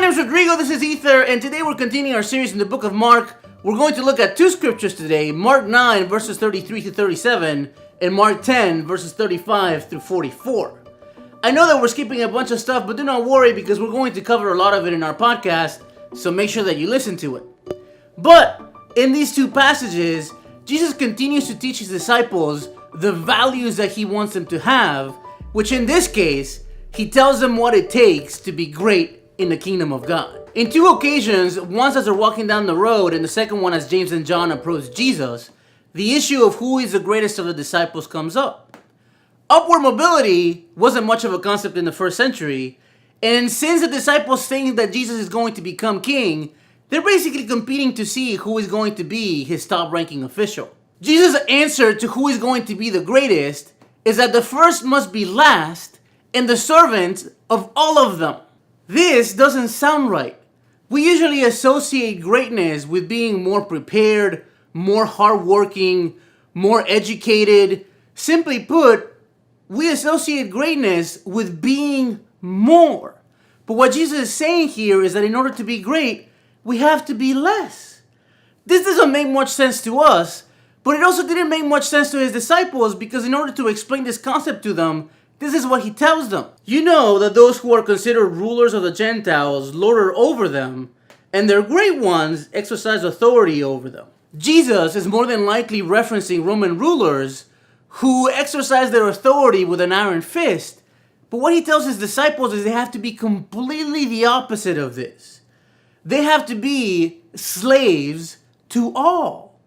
name is Rodrigo, this is Ether, and today we're continuing our series in the book of Mark. We're going to look at two scriptures today, Mark 9 verses 33 to 37, and Mark 10 verses 35 through 44. I know that we're skipping a bunch of stuff, but do not worry because we're going to cover a lot of it in our podcast, so make sure that you listen to it. But in these two passages, Jesus continues to teach his disciples the values that he wants them to have, which in this case, he tells them what it takes to be great in the kingdom of God. In two occasions, once as they're walking down the road, and the second one as James and John approach Jesus, the issue of who is the greatest of the disciples comes up. Upward mobility wasn't much of a concept in the first century, and since the disciples think that Jesus is going to become king, they're basically competing to see who is going to be his top-ranking official. Jesus' answer to who is going to be the greatest is that the first must be last and the servant of all of them. This doesn't sound right. We usually associate greatness with being more prepared, more hardworking, more educated. Simply put, we associate greatness with being more. But what Jesus is saying here is that in order to be great, we have to be less. This doesn't make much sense to us, but it also didn't make much sense to his disciples because in order to explain this concept to them, this is what he tells them. You know that those who are considered rulers of the Gentiles lord it over them, and their great ones exercise authority over them. Jesus is more than likely referencing Roman rulers who exercise their authority with an iron fist, but what he tells his disciples is they have to be completely the opposite of this. They have to be slaves to all.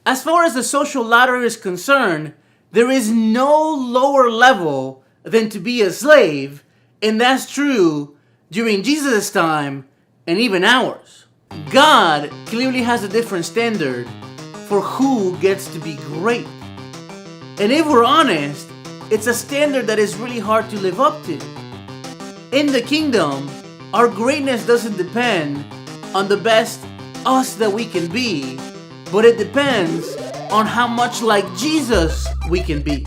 As far as the social ladder is concerned, there is no lower level than to be a slave, and that's true during Jesus' time and even ours. God clearly has a different standard for who gets to be great. And if we're honest, it's a standard that is really hard to live up to. In the kingdom, our greatness doesn't depend on the best us that we can be, but it depends on how much like Jesus we can be.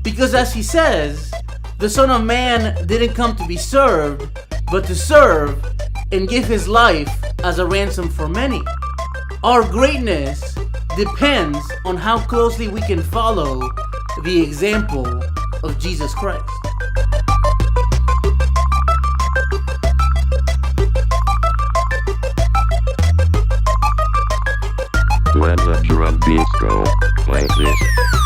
Because as he says, the Son of Man didn't come to be served, but to serve and give his life as a ransom for many. Our greatness depends on how closely we can follow the example of Jesus Christ. Let the drum beat go like this.